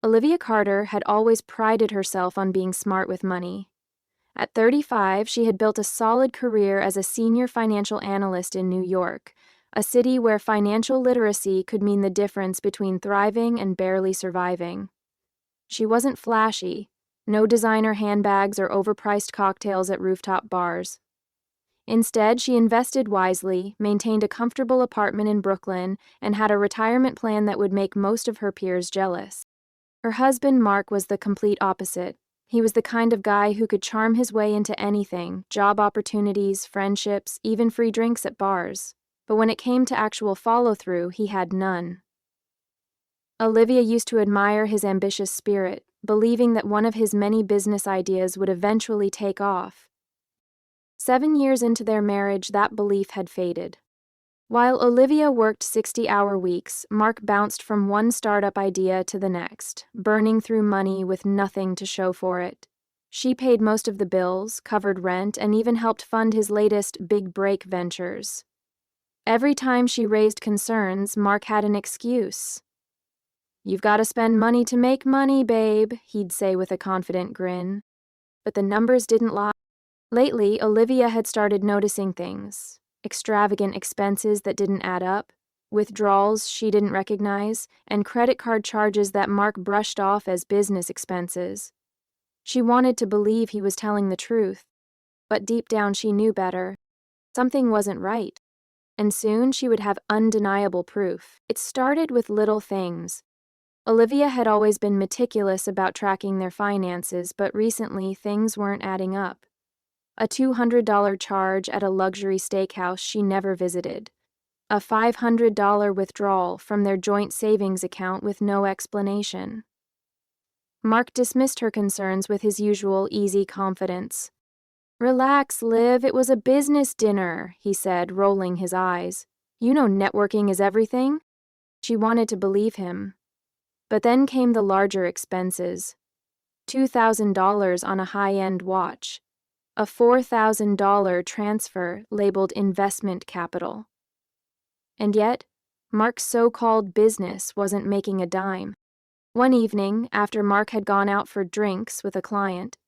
Olivia Carter had always prided herself on being smart with money. At 35, she had built a solid career as a senior financial analyst in New York, a city where financial literacy could mean the difference between thriving and barely surviving. She wasn't flashy, no designer handbags or overpriced cocktails at rooftop bars. Instead, she invested wisely, maintained a comfortable apartment in Brooklyn, and had a retirement plan that would make most of her peers jealous. Her husband, Mark, was the complete opposite. He was the kind of guy who could charm his way into anything: job opportunities, friendships, even free drinks at bars. But when it came to actual follow-through, he had none. Olivia used to admire his ambitious spirit, believing that one of his many business ideas would eventually take off. 7 years into their marriage, that belief had faded. While Olivia worked 60-hour weeks, Mark bounced from one startup idea to the next, burning through money with nothing to show for it. She paid most of the bills, covered rent, and even helped fund his latest big break ventures. Every time she raised concerns, Mark had an excuse. "You've got to spend money to make money, babe," he'd say with a confident grin. But the numbers didn't lie. Lately, Olivia had started noticing things: extravagant expenses that didn't add up, withdrawals she didn't recognize, and credit card charges that Mark brushed off as business expenses. She wanted to believe he was telling the truth, but deep down she knew better. Something wasn't right, and soon she would have undeniable proof. It started with little things. Olivia had always been meticulous about tracking their finances, but recently things weren't adding up. A $200 charge at a luxury steakhouse she never visited. A $500 withdrawal from their joint savings account with no explanation. Mark dismissed her concerns with his usual easy confidence. "Relax, Liv, it was a business dinner," he said, rolling his eyes. "You know networking is everything." She wanted to believe him. But then came the larger expenses. $2,000 on a high-end watch. A $4,000 transfer labeled investment capital. And yet, Mark's so-called business wasn't making a dime. One evening, after Mark had gone out for drinks with a client,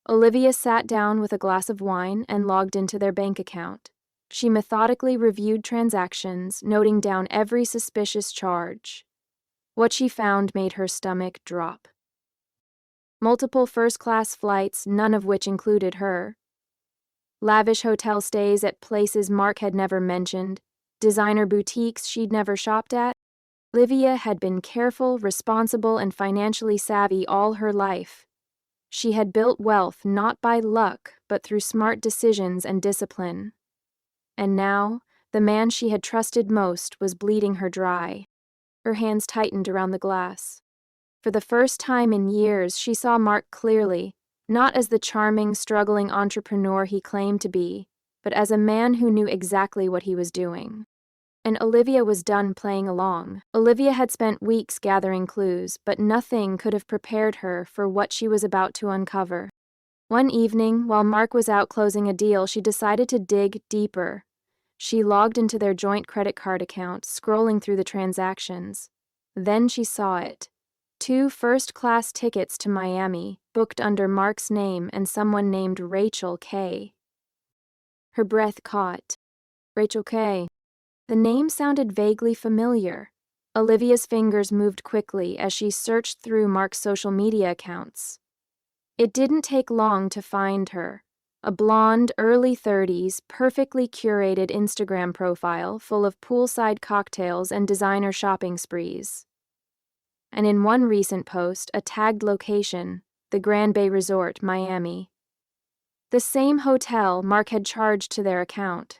Olivia sat down with a glass of wine and logged into their bank account. She methodically reviewed transactions, noting down every suspicious charge. What she found made her stomach drop. Multiple first-class flights, none of which included her. Lavish hotel stays at places Mark had never mentioned. Designer boutiques she'd never shopped at. Olivia had been careful, responsible, and financially savvy all her life. She had built wealth not by luck, but through smart decisions and discipline. And now, the man she had trusted most was bleeding her dry. Her hands tightened around the glass. For the first time in years, she saw Mark clearly, not as the charming, struggling entrepreneur he claimed to be, but as a man who knew exactly what he was doing. And Olivia was done playing along. Olivia had spent weeks gathering clues, but nothing could have prepared her for what she was about to uncover. One evening, while Mark was out closing a deal, she decided to dig deeper. She logged into their joint credit card account, scrolling through the transactions. Then she saw it. 2 first-class tickets to Miami, booked under Mark's name and someone named Rachel K. Her breath caught. Rachel K. The name sounded vaguely familiar. Olivia's fingers moved quickly as she searched through Mark's social media accounts. It didn't take long to find her. A blonde, early 30s, perfectly curated Instagram profile full of poolside cocktails and designer shopping sprees. And in one recent post, a tagged location, the Grand Bay Resort, Miami. The same hotel Mark had charged to their account.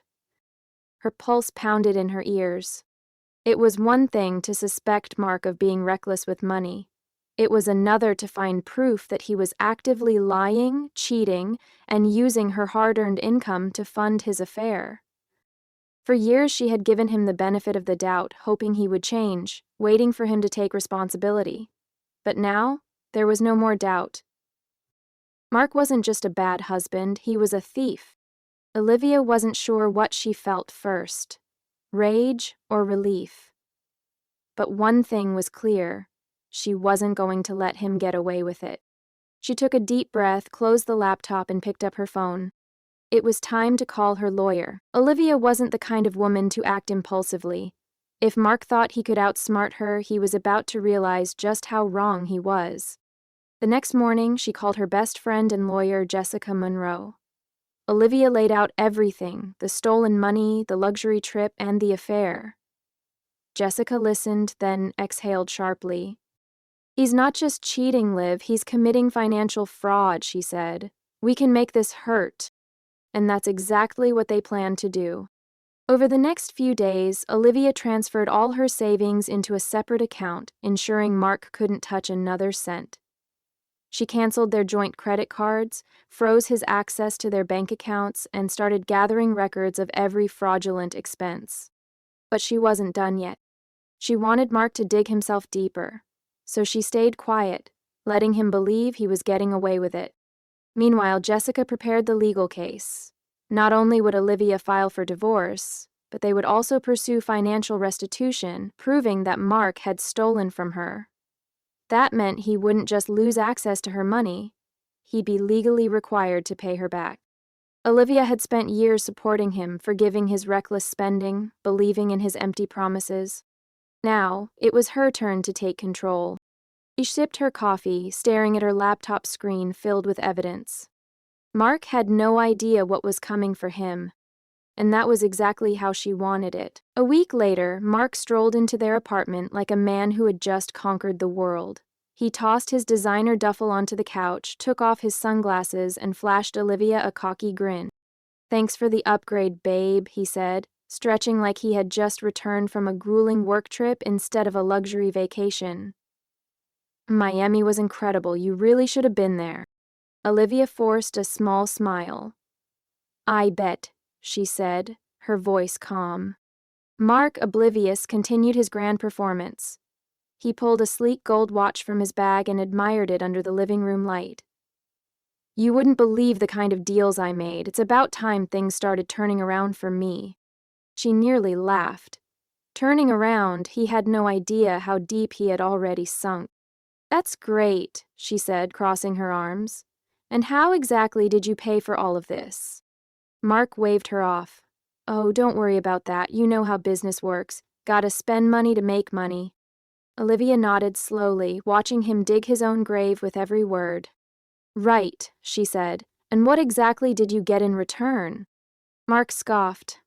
Her pulse pounded in her ears. It was one thing to suspect Mark of being reckless with money. It was another to find proof that he was actively lying, cheating, and using her hard-earned income to fund his affair. For years she had given him the benefit of the doubt, hoping he would change, waiting for him to take responsibility. But now, there was no more doubt. Mark wasn't just a bad husband, he was a thief. Olivia wasn't sure what she felt first, rage or relief. But one thing was clear: She wasn't going to let him get away with it. She took a deep breath, closed the laptop, and picked up her phone. It was time to call her lawyer. Olivia wasn't the kind of woman to act impulsively. If Mark thought he could outsmart her, he was about to realize just how wrong he was. The next morning, she called her best friend and lawyer, Jessica Monroe. Olivia laid out everything: the stolen money, the luxury trip, and the affair. Jessica listened, then exhaled sharply. "He's not just cheating, Liv, he's committing financial fraud," she said. "We can make this hurt." And that's exactly what they planned to do. Over the next few days, Olivia transferred all her savings into a separate account, ensuring Mark couldn't touch another cent. She canceled their joint credit cards, froze his access to their bank accounts, and started gathering records of every fraudulent expense. But she wasn't done yet. She wanted Mark to dig himself deeper, so she stayed quiet, letting him believe he was getting away with it. Meanwhile, Jessica prepared the legal case. Not only would Olivia file for divorce, but they would also pursue financial restitution, proving that Mark had stolen from her. That meant he wouldn't just lose access to her money, he'd be legally required to pay her back. Olivia had spent years supporting him, forgiving his reckless spending, believing in his empty promises. Now, it was her turn to take control. She sipped her coffee, staring at her laptop screen filled with evidence. Mark had no idea what was coming for him, and that was exactly how she wanted it. A week later, Mark strolled into their apartment like a man who had just conquered the world. He tossed his designer duffel onto the couch, took off his sunglasses, and flashed Olivia a cocky grin. "Thanks for the upgrade, babe," he said, stretching like he had just returned from a grueling work trip instead of a luxury vacation. "Miami was incredible. You really should have been there." Olivia forced a small smile. "I bet," she said, her voice calm. Mark, oblivious, continued his grand performance. He pulled a sleek gold watch from his bag and admired it under the living room light. "You wouldn't believe the kind of deals I made. It's about time things started turning around for me." She nearly laughed. Turning around, he had no idea how deep he had already sunk. "That's great," she said, crossing her arms. "And how exactly did you pay for all of this?" Mark waved her off. "Oh, don't worry about that. You know how business works. Gotta spend money to make money." Olivia nodded slowly, watching him dig his own grave with every word. "Right," she said. "And what exactly did you get in return?" Mark scoffed.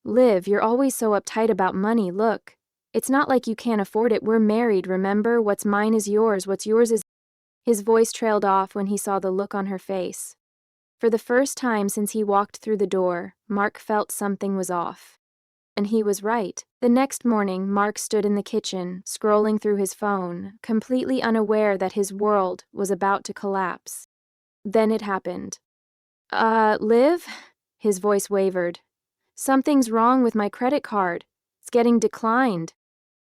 "Liv, you're always so uptight about money. Look, it's not like you can't afford it. We're married, remember? What's mine is yours, what's yours is..." His voice trailed off when he saw the look on her face. For the first time since he walked through the door, Mark felt something was off. And he was right. The next morning, Mark stood in the kitchen, scrolling through his phone, completely unaware that his world was about to collapse. Then it happened. Liv?" His voice wavered. "Something's wrong with my credit card. It's getting declined."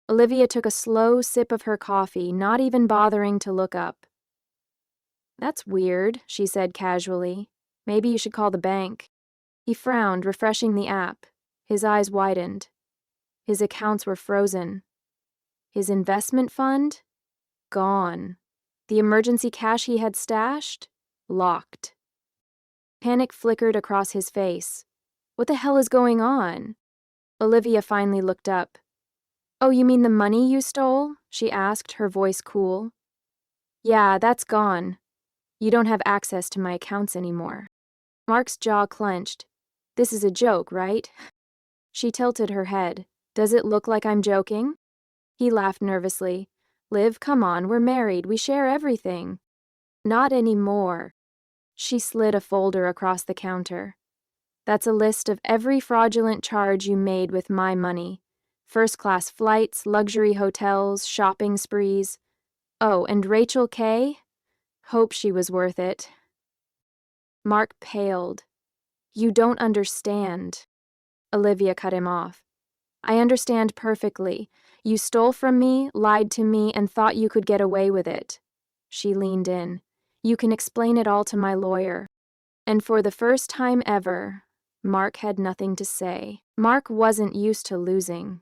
Olivia took a slow sip of her coffee, not even bothering to look up. "That's weird," she said casually. "Maybe you should call the bank." He frowned, refreshing the app. His eyes widened. His accounts were frozen. His investment fund? Gone. The emergency cash he had stashed? Locked. Panic flickered across his face. What the hell is going on? Olivia finally looked up. "Oh, you mean the money you stole?" she asked, her voice cool. "Yeah, that's gone. You don't have access to my accounts anymore." Mark's jaw clenched. "This is a joke, right?" She tilted her head. "Does it look like I'm joking?" He laughed nervously. "Liv, come on, we're married, we share everything." "Not anymore." She slid a folder across the counter. "That's a list of every fraudulent charge you made with my money. First-class flights, luxury hotels, shopping sprees. Oh, and Rachel K? Hope she was worth it." Mark paled. "You don't understand." Olivia cut him off. "I understand perfectly. You stole from me, lied to me, and thought you could get away with it." She leaned in. "You can explain it all to my lawyer." And for the first time ever, Mark had nothing to say. Mark wasn't used to losing.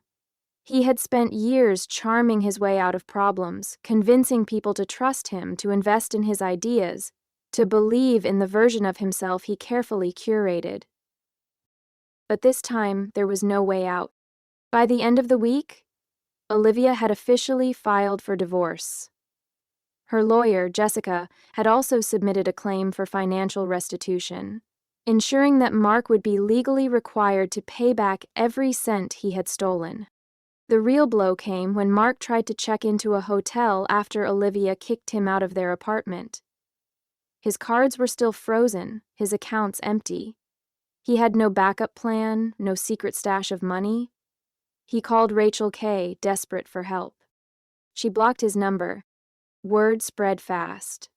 He had spent years charming his way out of problems, convincing people to trust him, to invest in his ideas, to believe in the version of himself he carefully curated. But this time, there was no way out. By the end of the week, Olivia had officially filed for divorce. Her lawyer, Jessica, had also submitted a claim for financial restitution, ensuring that Mark would be legally required to pay back every cent he had stolen. The real blow came when Mark tried to check into a hotel after Olivia kicked him out of their apartment. His cards were still frozen, his accounts empty. He had no backup plan, no secret stash of money. He called Rachel Kay, desperate for help. She blocked his number. Word spread fast.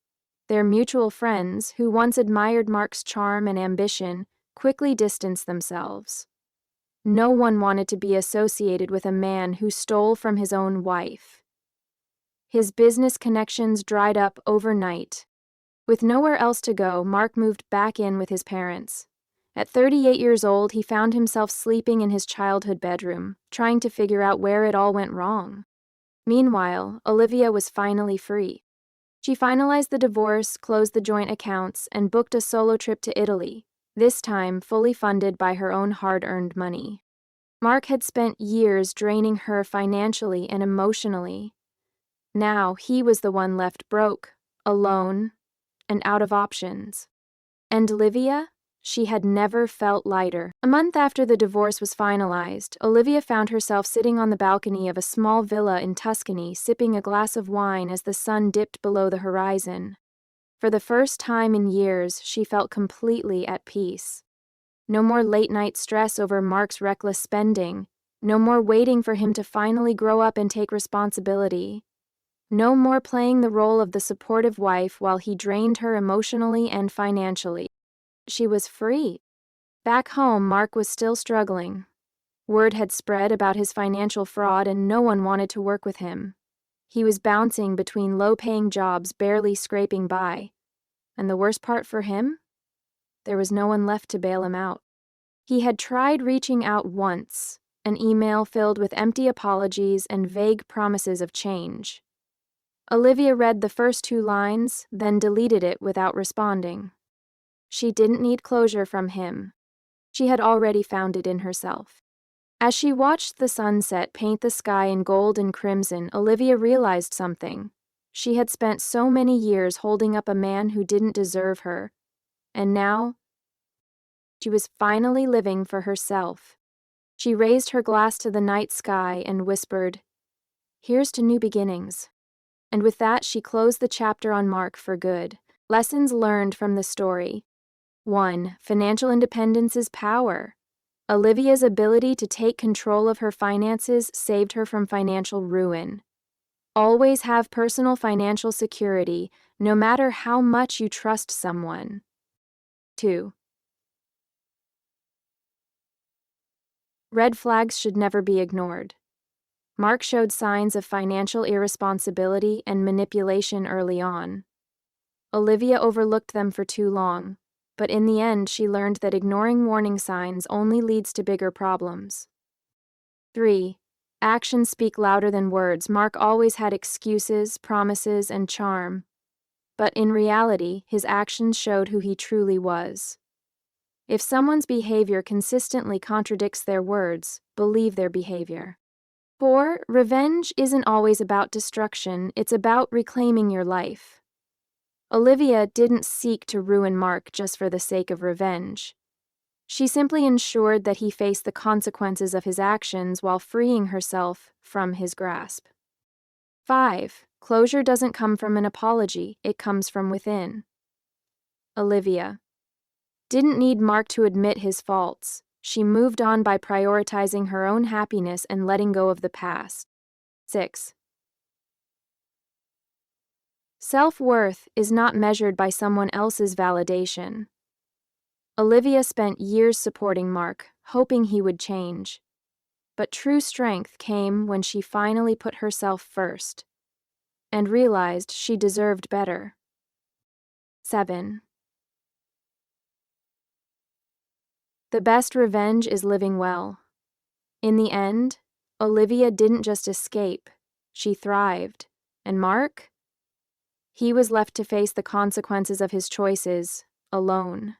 Their mutual friends, who once admired Mark's charm and ambition, quickly distanced themselves. No one wanted to be associated with a man who stole from his own wife. His business connections dried up overnight. With nowhere else to go, Mark moved back in with his parents. At 38 years old, he found himself sleeping in his childhood bedroom, trying to figure out where it all went wrong. Meanwhile, Olivia was finally free. She finalized the divorce, closed the joint accounts, and booked a solo trip to Italy, this time fully funded by her own hard-earned money. Mark had spent years draining her financially and emotionally. Now he was the one left broke, alone, and out of options. And Olivia? She had never felt lighter. A month after the divorce was finalized, Olivia found herself sitting on the balcony of a small villa in Tuscany, sipping a glass of wine as the sun dipped below the horizon. For the first time in years, she felt completely at peace. No more late-night stress over Mark's reckless spending. No more waiting for him to finally grow up and take responsibility. No more playing the role of the supportive wife while he drained her emotionally and financially. She was free. Back home, Mark was still struggling. Word had spread about his financial fraud and no one wanted to work with him. He was bouncing between low-paying jobs, barely scraping by. And the worst part for him? There was no one left to bail him out. He had tried reaching out once, an email filled with empty apologies and vague promises of change. Olivia read the first 2 lines, then deleted it without responding. She didn't need closure from him. She had already found it in herself. As she watched the sunset paint the sky in gold and crimson, Olivia realized something. She had spent so many years holding up a man who didn't deserve her, and now she was finally living for herself. She raised her glass to the night sky and whispered, "Here's to new beginnings." And with that, she closed the chapter on Mark for good. Lessons learned from the story. 1. Financial independence is power. Olivia's ability to take control of her finances saved her from financial ruin. Always have personal financial security, no matter how much you trust someone. 2. Red flags should never be ignored. Mark showed signs of financial irresponsibility and manipulation early on. Olivia overlooked them for too long, but in the end she learned that ignoring warning signs only leads to bigger problems. 3. Actions speak louder than words. Mark always had excuses, promises, and charm. But in reality, his actions showed who he truly was. If someone's behavior consistently contradicts their words, believe their behavior. 4. Revenge isn't always about destruction, it's about reclaiming your life. Olivia didn't seek to ruin Mark just for the sake of revenge. She simply ensured that he faced the consequences of his actions while freeing herself from his grasp. 5. Closure doesn't come from an apology, it comes from within. Olivia didn't need Mark to admit his faults. She moved on by prioritizing her own happiness and letting go of the past. 6. Self-worth is not measured by someone else's validation. Olivia spent years supporting Mark, hoping he would change. But true strength came when she finally put herself first and realized she deserved better. 7. The best revenge is living well. In the end, Olivia didn't just escape, she thrived. And Mark? He was left to face the consequences of his choices, alone.